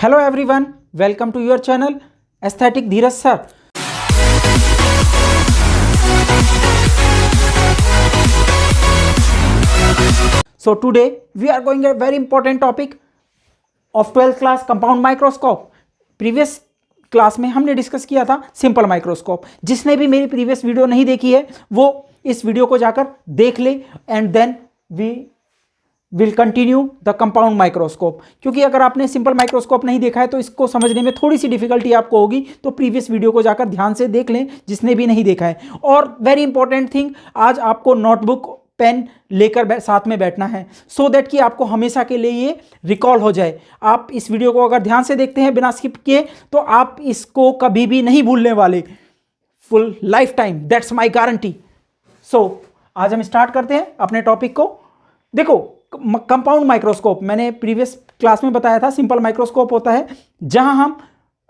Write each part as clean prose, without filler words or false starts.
Hello everyone, welcome to your channel Aesthetic Dheeraj sir. So today we are going a very important topic of 12th class compound microscope. Previous class में हमने discuss किया था simple microscope. जिसने भी मेरी previous video नहीं देखी है वो इस वीडियो को जाकर देख ले and then we will continue the compound microscope. क्योंकि अगर आपने सिंपल माइक्रोस्कोप नहीं देखा है तो इसको समझने में थोड़ी सी डिफिकल्टी आपको होगी, तो प्रीवियस वीडियो को जाकर ध्यान से देख लें जिसने भी नहीं देखा है. और वेरी इंपॉर्टेंट थिंग, आज आपको नोटबुक पेन लेकर साथ में बैठना है सो दैट कि आपको हमेशा के लिए ये रिकॉल हो जाए. आप इस वीडियो को अगर ध्यान से देखते हैं बिना स्किप किए तो आप इसको कभी भी नहीं भूलने वाले, full life time, that's my guarantee. So आज हम स्टार्ट करते हैं अपने टॉपिक को. देखो, कंपाउंड माइक्रोस्कोप मैंने प्रीवियस क्लास में बताया था सिंपल माइक्रोस्कोप होता है जहां हम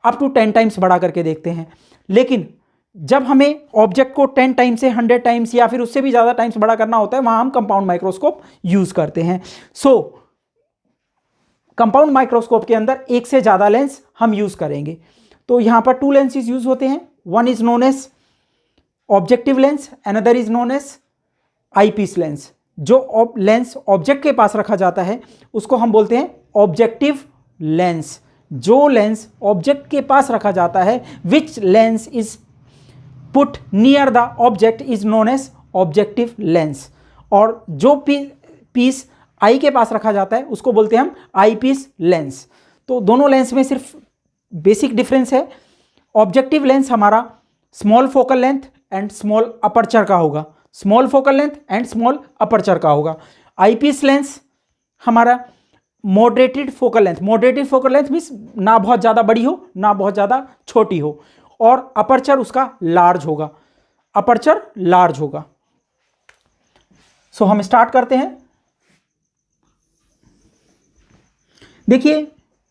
अप टू 10 टाइम्स बढ़ा करके देखते हैं. लेकिन जब हमें ऑब्जेक्ट को 10 टाइम्स से 100 टाइम्स या फिर उससे भी ज़्यादा टाइम्स बड़ा करना होता है वहां हम कंपाउंड माइक्रोस्कोप यूज़ करते हैं. सो कंपाउंड माइक्रोस्कोप के अंदर एक से ज़्यादा लेंस हम यूज़ करेंगे. तो यहाँ पर 2 लेंसेज यूज़ होते हैं. One is known as objective lens, another is known as eyepiece lens. जो लेंस ऑब्जेक्ट के पास रखा जाता है उसको हम बोलते हैं ऑब्जेक्टिव लेंस. जो लेंस ऑब्जेक्ट के पास रखा जाता है, which lens is put near the object is known as objective lens. और जो पीस आई के पास रखा जाता है उसको बोलते हैं हम आई पीस लेंस. तो दोनों लेंस में सिर्फ बेसिक डिफरेंस है. ऑब्जेक्टिव लेंस हमारा small focal length and small aperture का होगा, small focal length and small aperture का होगा. आईपीस लेंस हमारा moderated focal length, moderated focal length means ना बहुत ज़्यादा बड़ी हो ना बहुत ज़्यादा छोटी हो, और अपर्चर उसका लार्ज होगा, अपर्चर लार्ज होगा. सो हम स्टार्ट करते हैं. देखिए,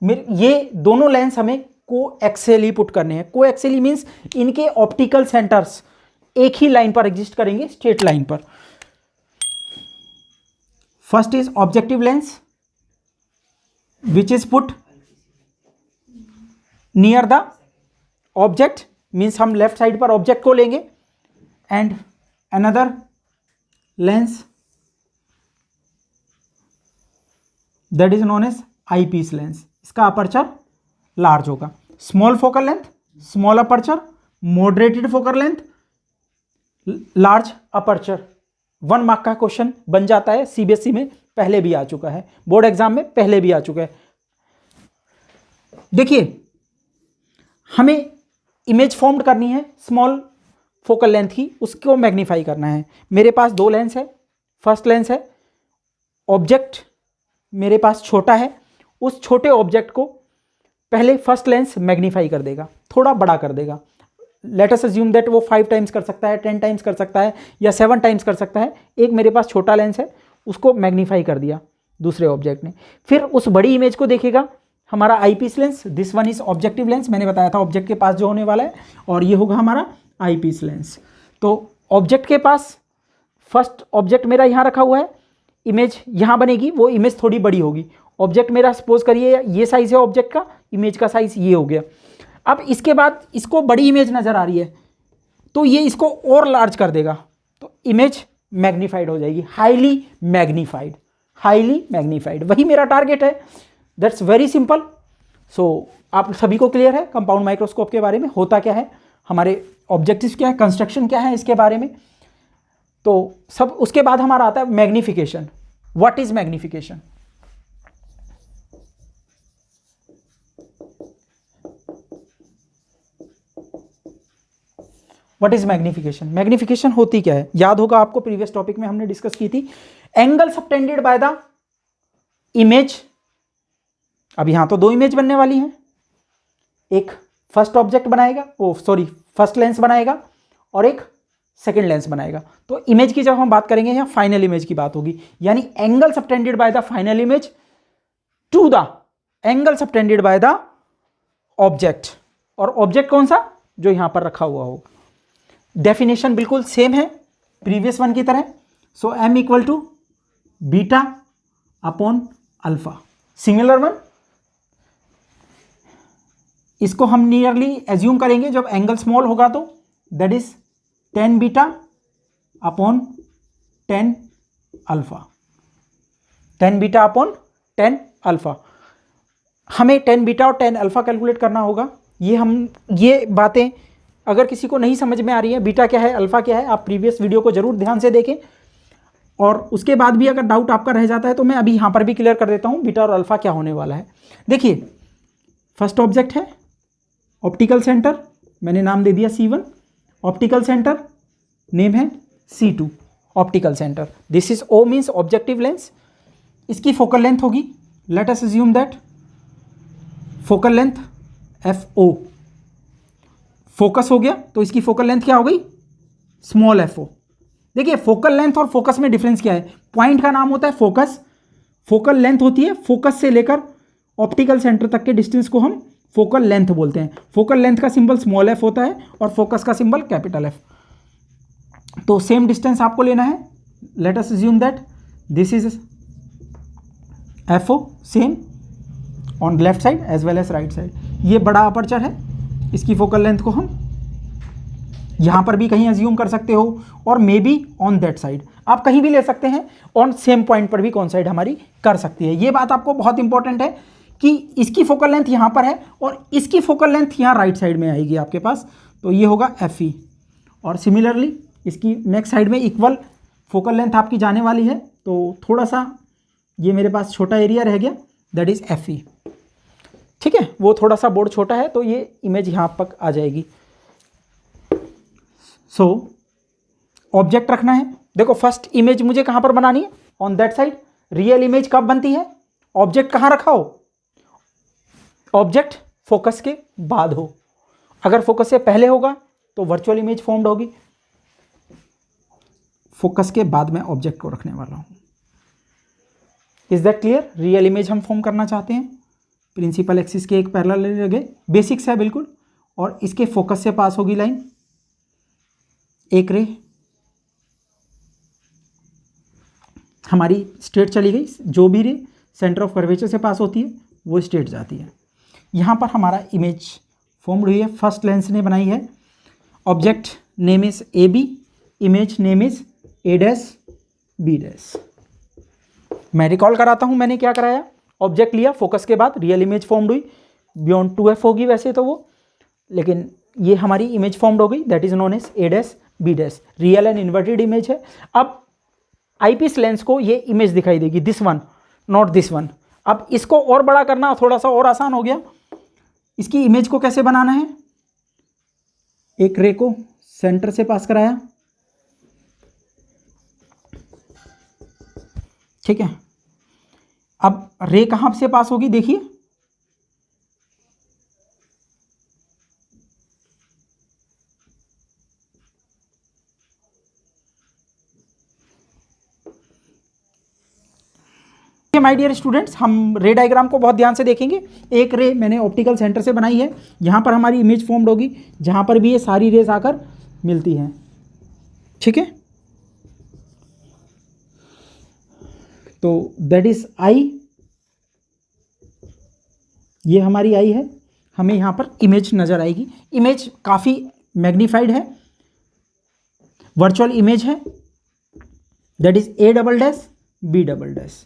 ये दोनों लेंस हमें को एक्सेली पुट करने हैं. को एक्सेली मीन्स इनके ऑप्टिकल सेंटर्स एक ही लाइन पर एग्जिस्ट करेंगे, स्ट्रेट लाइन पर. First is objective lens which is put near the object, means हम लेफ्ट साइड पर ऑब्जेक्ट को लेंगे. And another lens that is known as eyepiece lens. इसका अपर्चर लार्ज होगा. Small focal length, small aperture, moderated focal length, large aperture. 1 mark का question बन जाता है. सीबीएसई में पहले भी आ चुका है, बोर्ड एग्जाम में पहले भी आ चुका है. देखिए, हमें इमेज फॉर्म करनी है स्मॉल फोकल लेंथ की, उसको मैग्नीफाई करना है. मेरे पास 2 लेंस है. फर्स्ट लेंस है, ऑब्जेक्ट मेरे पास छोटा है, उस छोटे ऑब्जेक्ट को पहले फर्स्ट लेंस मैग्नीफाई कर देगा, थोड़ा बड़ा कर देगा. लेट अस अज्यूम दैट वो 5 टाइम्स कर सकता है, 10 टाइम्स कर सकता है या 7 टाइम्स कर सकता है. एक मेरे पास छोटा लेंस है, उसको मैग्नीफाई कर दिया दूसरे ऑब्जेक्ट ने. फिर उस बड़ी इमेज को देखेगा हमारा eyepiece lens. This one is objective lens, मैंने बताया था ऑब्जेक्ट के पास जो होने वाला है, और ये होगा हमारा आईपीस लेंस. तो ऑब्जेक्ट के पास फर्स्ट ऑब्जेक्ट मेरा यहाँ रखा हुआ है, इमेज यहाँ बनेगी, वो इमेज थोड़ी बड़ी होगी. ऑब्जेक्ट मेरा सपोज करिए ये साइज है ऑब्जेक्ट का, इमेज का साइज ये हो गया. अब इसके बाद इसको बड़ी इमेज नज़र आ रही है तो ये इसको और लार्ज कर देगा, तो इमेज मैग्नीफाइड हो जाएगी, हाईली मैग्नीफाइड, हाईली मैग्नीफाइड. वही मेरा टारगेट है. That's very simple. सो आप सभी को क्लियर है कंपाउंड माइक्रोस्कोप के बारे में, होता क्या है, हमारे ऑब्जेक्टिव्स क्या है, कंस्ट्रक्शन क्या है इसके बारे में. तो सब उसके बाद हमारा आता है magnification. What is magnification? What is magnification? Magnification होती क्या है? याद होगा आपको, प्रीवियस टॉपिक में हमने डिस्कस की थी. Angle subtended by the image. अब यहां तो 2 इमेज बनने वाली हैं. एक फर्स्ट ऑब्जेक्ट बनाएगा, फर्स्ट लेंस बनाएगा, और एक सेकेंड लेंस बनाएगा. तो इमेज की जब हम बात करेंगे यहाँ फाइनल इमेज की बात होगी, यानी angle subtended by the final image to the angle subtended by the object. और ऑब्जेक्ट कौन सा? जो यहां पर रखा हुआ होगा. डेफिनेशन बिल्कुल सेम है प्रीवियस वन की तरह. So m equal to beta upon alpha. Similar one. इसको हम नियरली एज्यूम करेंगे जब एंगल स्मॉल होगा तो that is tan beta upon tan alpha, tan beta upon tan alpha. हमें टेन बीटा और टेन अल्फा कैलकुलेट करना होगा। ये बातें अगर किसी को नहीं समझ में आ रही है, बीटा क्या है अल्फा क्या है, आप प्रीवियस वीडियो को जरूर ध्यान से देखें। और उसके बाद भी अगर डाउट आपका रह जाता है तो मैं अभी यहाँ पर भी क्लियर कर देता हूँ बीटा और अल्फा क्या होने वाला है। देखिए फर्स्ट ऑब्जेक्ट है ऑप्टिकल सेंटर, मैंने नाम दे दिया C1, ऑप्टिकल सेंटर नेम है C2 optical centre. This is O means objective lens, इसकी फोकल लेंथ होगी, late us assume that focal length FO। Focus हो गया तो इसकी फोकल लेंथ क्या हो गई, स्मॉल FO। देखिए फोकल लेंथ और फोकस में डिफरेंस क्या है, पॉइंट का नाम होता है फोकस, फोकल लेंथ होती है फोकस से लेकर ऑप्टिकल सेंटर तक के डिस्टेंस को हम फोकल लेंथ बोलते हैं। फोकल लेंथ का सिंबल स्मॉल f होता है और फोकस का सिंबल कैपिटल F। तो सेम डिस्टेंस आपको लेना है, let us assume that this is FO same on left side as well as right side. ये बड़ा अपर्चर है, इसकी फोकल लेंथ को हम यहाँ पर भी कहीं अज्यूम कर सकते हो और may be on that side, आप कहीं भी ले सकते हैं, ऑन सेम पॉइंट पर भी कौन साइड हमारी कर सकती है। ये बात आपको बहुत इंपॉर्टेंट है कि इसकी फोकल लेंथ यहाँ पर है और इसकी फोकल लेंथ यहाँ राइट साइड में आएगी आपके पास, तो ये होगा FE। और सिमिलरली इसकी नेक्स्ट साइड में इक्वल फोकल लेंथ आपकी जाने वाली है, तो थोड़ा सा ये मेरे पास छोटा एरिया रह गया, दैट इज़ FE। ठीक है, वो थोड़ा सा बोर्ड छोटा है तो ये इमेज यहाँ तक आ जाएगी। सो ऑब्जेक्ट रखना है। देखो फर्स्ट इमेज मुझे कहाँ पर बनानी है, on that side. Real image कब बनती है, ऑब्जेक्ट कहाँ रखा हो, ऑब्जेक्ट फोकस के बाद हो। अगर फोकस से पहले होगा तो वर्चुअल इमेज फॉर्म्ड होगी, फोकस के बाद मैं ऑब्जेक्ट को रखने वाला हूँ। Is that clear. Real image हम फॉर्म करना चाहते हैं, प्रिंसिपल एक्सिस के एक पैरेलल लगे, बेसिक्स है बिल्कुल, और इसके फोकस से पास होगी लाइन, एक रे हमारी स्ट्रेट चली गई, जो भी रे सेंटर ऑफ कर्वेचर से पास होती है वो स्ट्रेट जाती है। यहाँ पर हमारा इमेज फॉर्म्ड हुई है, फर्स्ट लेंस ने बनाई है। Object name is AB, image name is A', B'। मैं रिकॉल कराता हूँ मैंने क्या कराया, ऑब्जेक्ट लिया, फोकस के बाद रियल इमेज फॉर्म्ड हुई, बियॉन्ड 2F होगी वैसे तो वो, लेकिन ये हमारी इमेज फॉर्म्ड हो गई, that is known as A', B'। Real and inverted image है। अब आईपीस लेंस को ये इमेज दिखाई देगी, this one not this one. अब इसको और बड़ा करना थोड़ा सा और आसान हो गया। इसकी इमेज को कैसे बनाना है, एक रे को सेंटर से पास कराया, ठीक है। अब रे कहां से पास होगी, देखिए माय डियर स्टूडेंट्स, हम रे डायग्राम को बहुत ध्यान से देखेंगे। एक रे मैंने ऑप्टिकल सेंटर से बनाई है, यहाँ पर हमारी इमेज फॉर्म्ड होगी, जहाँ पर भी ये सारी रेज आकर मिलती हैं, ठीक है। तो दैट इज आई, ये हमारी आई है, हमें यहाँ पर इमेज नज़र आएगी। इमेज काफ़ी मैग्नीफाइड है, वर्चुअल इमेज है, that is A', B'।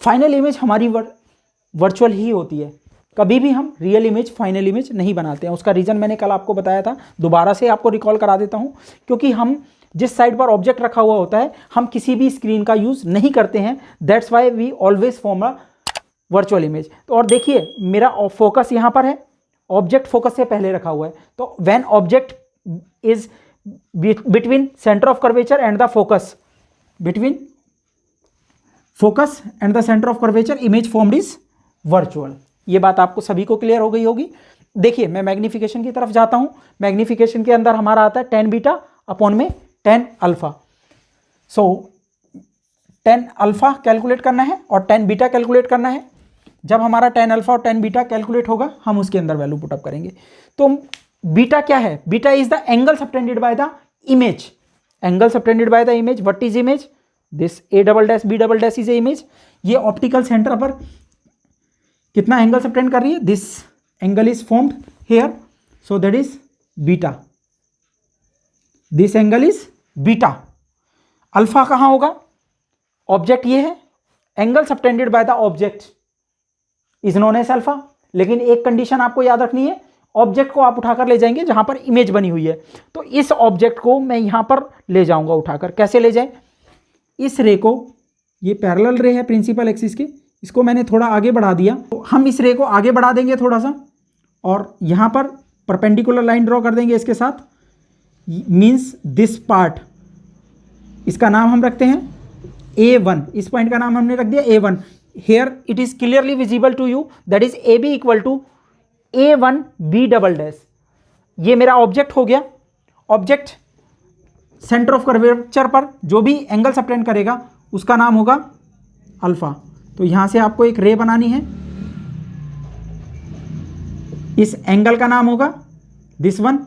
Final image हमारी वर्चुअल ही होती है, कभी भी हम रियल इमेज फाइनल इमेज नहीं बनाते हैं। उसका रीज़न मैंने कल आपको बताया था, दोबारा से आपको रिकॉल करा देता हूँ, क्योंकि हम जिस साइड पर ऑब्जेक्ट रखा हुआ होता है हम किसी भी स्क्रीन का यूज़ नहीं करते हैं, that's why we always form a virtual image. तो और देखिए मेरा फोकस यहाँ पर है, ऑब्जेक्ट फोकस से पहले रखा हुआ है, तो when object is between centre of curvature and the focus, between focus and the centre of curvature, image formed is virtual. ये बात आपको सभी को क्लियर हो गई होगी। देखिए मैं मैग्निफिकेशन की तरफ जाता हूँ। मैग्निफिकेशन के अंदर हमारा आता है 10 बीटा अपॉन में 10 अल्फा। सो 10 अल्फा कैलकुलेट करना है और 10 बीटा कैलकुलेट करना है। जब हमारा 10 अल्फा और 10 बीटा कैलकुलेट होगा हम उसके अंदर वैल्यू पुटअप करेंगे। तो बीटा क्या है, beta is the angle subtended by the image, angle subtended by the image. What is image, this A', B' is a image. ये ऑप्टिकल सेंटर पर कितना एंगल सबटेंड कर रही है, this angle is formed here, so that is beta. This angle is beta. Alpha कहाँ होगा? Object ये है, angle subtended by the object is known as alpha. लेकिन एक कंडीशन आपको याद रखनी है, ऑब्जेक्ट को आप उठाकर ले जाएंगे जहां पर इमेज बनी हुई है. तो इस ऑब्जेक्ट को मैं यहां पर ले जाऊंगा उठाकर. कैसे ले जाए? इस रे को, ये पैरेलल रे है प्रिंसिपल एक्सिस के, इसको मैंने थोड़ा आगे बढ़ा दिया. तो हम इस रे को आगे बढ़ा देंगे थोड़ा सा और यहां पर परपेंडिकुलर लाइन ड्रॉ कर देंगे इसके साथ. मीन्स दिस पार्ट, इसका नाम हम रखते हैं A1. इस पॉइंट का नाम हमने रख दिया A1. Here it is clearly visible to you, that is AB equal to A1 B double dash. ये मेरा ऑब्जेक्ट हो गया. ऑब्जेक्ट सेंटर ऑफ कर्वेचर पर जो भी एंगल सबटेंड करेगा उसका नाम होगा अल्फा. तो यहां से आपको एक रे बनानी है. इस एंगल का नाम होगा this one.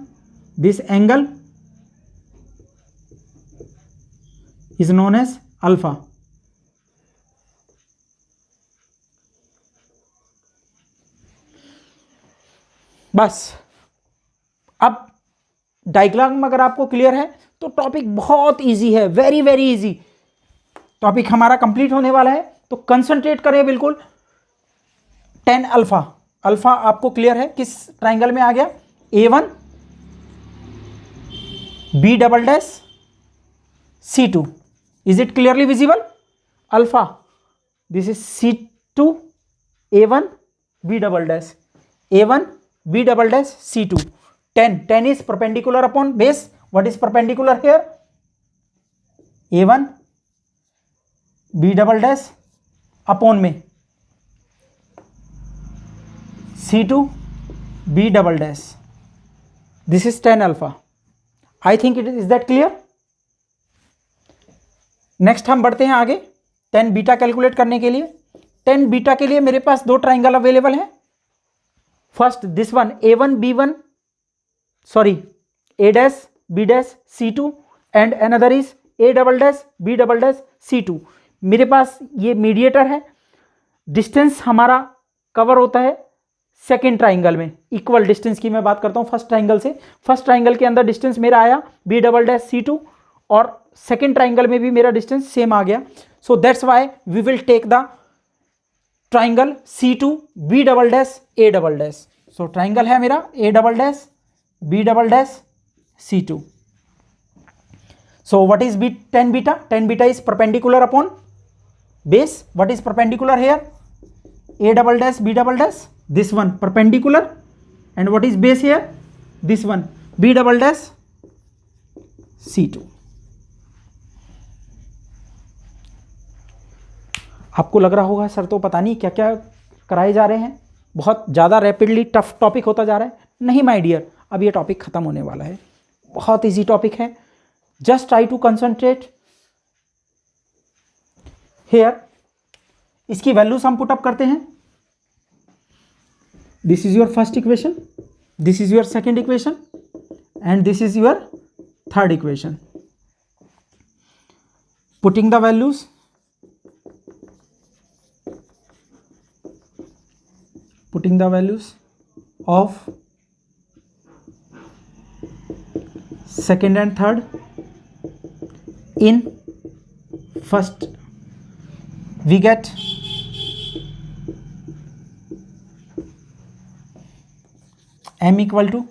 This angle is known as alpha. बस. अब डायग्राम अगर आपको क्लियर है तो टॉपिक बहुत इजी है, वेरी वेरी इजी. टॉपिक हमारा कंप्लीट होने वाला है, तो कंसंट्रेट करें बिल्कुल. Tan alpha. अल्फा आपको क्लियर है किस ट्राइंगल में आ गया? A1 B double dash C2. Is it clearly visible? Alpha. This is C2 A1 B double dash. A1 B double dash C2. 10. 10 is perpendicular upon base. What is perpendicular here? A1 B double dash upon में C2 B double dash. This is 10 alpha. I think is that clear? Next हम बढ़ते हैं आगे 10 beta calculate करने के लिए. 10 beta के लिए मेरे पास दो ट्राइंगल अवेलेबल हैं. First this one A1 B1 sorry A dash B dash C2 and another is A double dash B double dash C2. मेरे पास ये मीडिएटर है. डिस्टेंस हमारा कवर होता है सेकेंड ट्राइंगल में. इक्वल डिस्टेंस की मैं बात करता हूँ फर्स्ट ट्राइंगल से. फर्स्ट ट्राइंगल के अंदर डिस्टेंस मेरा आया B डबल डैश C2 और सेकेंड ट्राइंगल में भी मेरा डिस्टेंस सेम आ गया. So that's why we will take the triangle C2 B double dash A double dash. So triangle है मेरा A double dash B double dash C2. So what is 10 beta? 10 beta is perpendicular upon base. What is perpendicular here? A double dash B double dash. This one perpendicular and what is base here? This one B double dash C2. आपको लग रहा होगा sir तो पता नहीं क्या क्या कराए जा रहे हैं, बहुत ज़्यादा रैपिडली टफ टॉपिक होता जा रहा है. नहीं माय डियर, अब ये टॉपिक ख़त्म होने वाला है. बहुत इजी टॉपिक है. Just try to concentrate here. इसकी वैल्यूज हम पुट अप करते हैं. This is your first equation, this is your second equation and this is your third equation. Putting the values. Putting the values of second and third in first, we get m equal to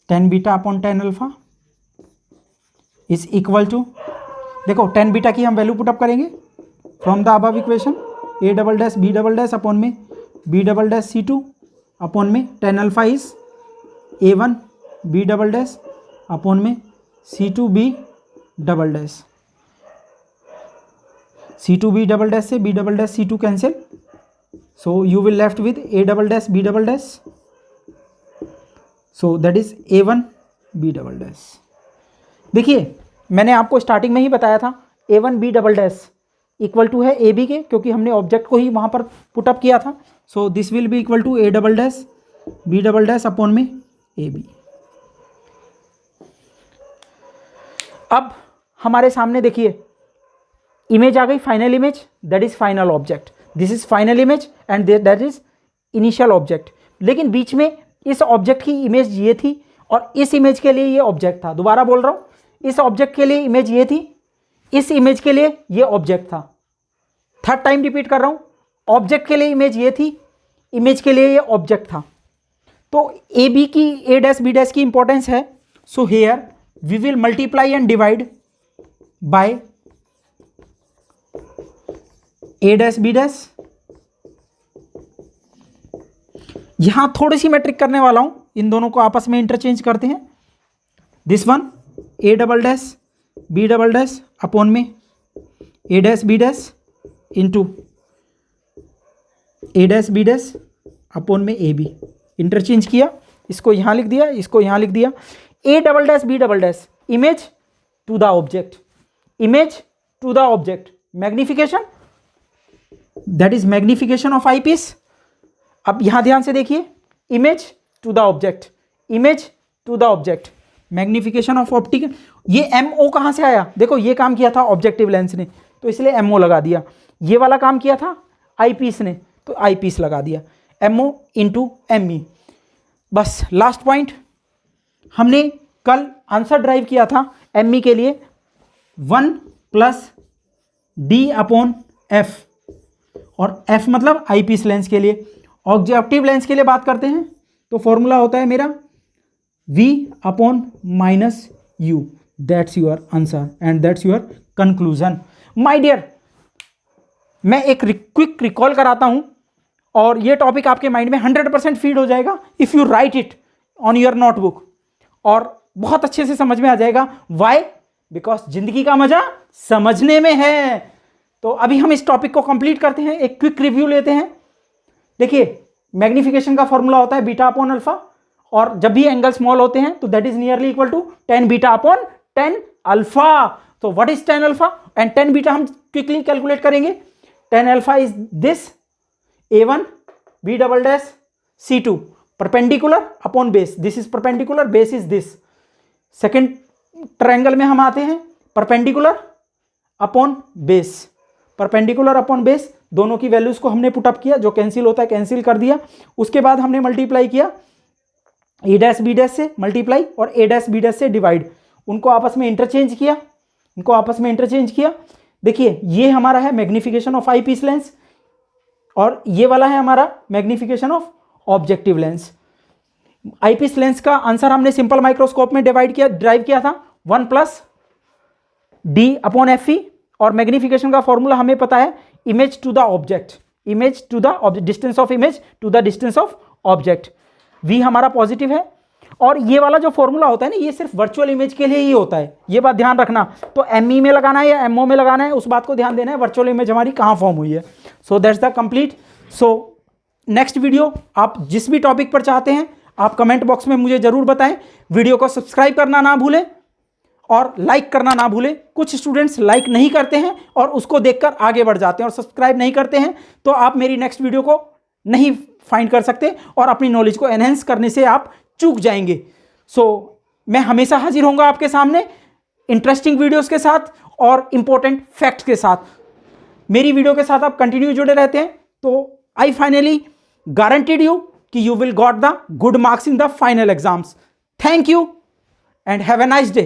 10 beta upon 10 alpha is equal to, देखो 10 beta की हम value put up करेंगे from the above equation. A double dash B double dash upon में B double dash C2 upon में 10 alpha is A1 B double dash upon में C2 B double dash. C2 B double dash से B double dash C2 cancel. So you will left with A double dash B double dash. So that is A1 B double dash. देखिए मैंने आपको starting में ही बताया था A1 B double dash equal to है AB के, क्योंकि हमने ऑब्जेक्ट को ही वहाँ पर पुटअप किया था. So this will be equal to A double dash B double dash upon में AB. अब हमारे सामने देखिए इमेज आ गई, final image, that is final object. This is final image and that is initial object. लेकिन बीच में इस ऑब्जेक्ट की इमेज ये थी और इस इमेज के लिए ये ऑब्जेक्ट था। दोबारा बोल रहा हूँ, इस ऑब्जेक्ट के लिए इमेज ये थी, इस इमेज के लिए ये ऑब्जेक्ट था। थर्ड टाइम रिपीट कर रहा हूँ, ऑब्जेक्ट के लिए इमेज ये थी, इमेज के लिए ये ऑब्जेक्ट था। तो ए बी की, ए डैश बी डैश की इंपॉर्टेंस है। So here we will multiply and divide by A dash B dash. यहां थोड़ी सी मैं ट्रिक करने वाला हूं, इन दोनों को आपस में इंटरचेंज करते हैं। This one A double dash B double dash upon में A dash B dash into A dash B dash upon में ए बी। इंटरचेंज किया, इसको यहां लिख दिया, इसको यहां लिख दिया। A double dash B double dash, image to the object, image to the object, magnification, that is magnification of eyepiece. अब यहां ध्यान से देखिए, image to the object, image to the object, magnification of optic. ये MO कहां से आया? देखो ये काम किया था ऑब्जेक्टिव लेंस ने, तो इसलिए एमओ लगा दिया। ये वाला काम किया था आई पीस ने, तो आई पीस लगा दिया, एमओ इंटू एमई। बस लास्ट पॉइंट, हमने कल आंसर ड्राइव किया था एमई के लिए 1 प्लस डी अपॉन एफ, और एफ मतलब आई पीस लेंस के लिए। ऑब्जेक्टिव लेंस के लिए बात करते हैं तो फॉर्मूला होता है मेरा v upon minus u. That's your answer and that's your conclusion. My dear, मैं एक क्विक रिकॉल कराता हूं और ये टॉपिक आपके माइंड में 100% फीड हो जाएगा if you right it on your notebook, और बहुत अच्छे से समझ में आ जाएगा। वाई? बिकॉज जिंदगी का मजा समझने में है। तो अभी हम इस टॉपिक को कंप्लीट करते हैं, एक क्विक रिव्यू लेते हैं। देखिए, मैग्निफिकेशन का फॉर्मूला होता है बीटा अपॉन अल्फा, और जब भी एंगल स्मॉल होते हैं तो that is nearly equal to 10 beta upon 10 alpha. तो what is 10 alpha and 10 beta हम क्विकली कैलकुलेट करेंगे। 10 alpha is this A1 B double dash C2 perpendicular upon base, this is perpendicular, base is this. Second triangle में हम आते हैं perpendicular upon base, perpendicular upon base, दोनों की values को हमने पुटअप किया, जो कैंसिल होता है कैंसिल कर दिया। उसके बाद हमने मल्टीप्लाई किया ए डैश बी डैश से मल्टीप्लाई और ए डैश बी डैश से डिवाइड, उनको आपस में इंटरचेंज किया, इनको आपस में इंटरचेंज किया। देखिए ये हमारा है magnification of eyepiece lens और ये वाला है हमारा magnification of objective lens. Eyepiece lens का आंसर हमने सिंपल माइक्रोस्कोप में ड्राइव किया था 1 plus D upon F E, और मैग्निफिकेशन का फॉर्मूला हमें पता है image to the object, image to the distance of image to the distance of object. V हमारा पॉजिटिव है, और ये वाला जो फॉर्मूला होता है ना, ये सिर्फ वर्चुअल इमेज के लिए ही होता है, ये बात ध्यान रखना। तो एमई में लगाना है या एमओ में लगाना है, उस बात को ध्यान देना है, वर्चुअल इमेज हमारी कहाँ फॉर्म हुई है। So that's the complete. So next video आप जिस भी टॉपिक पर चाहते हैं आप कमेंट बॉक्स में मुझे जरूर बताएं। वीडियो को सब्सक्राइब करना ना भूलें और लाइक करना ना भूलें। कुछ स्टूडेंट्स लाइक नहीं करते हैं और उसको देखकर आगे बढ़ जाते हैं, और सब्सक्राइब नहीं करते हैं तो आप मेरी नेक्स्ट वीडियो को नहीं फाइंड कर सकते और अपनी नॉलेज को एनहेंस करने से आप चूक जाएंगे। सो मैं हमेशा हाजिर होऊंगा आपके सामने इंटरेस्टिंग वीडियोस के साथ और इंपॉर्टेंट फैक्ट्स के साथ। मेरी वीडियो के साथ आप कंटिन्यू जुड़े रहते हैं तो आई फाइनली गारंटीड यू कि you will got the good marks in the final exams. Thank you and have a nice day.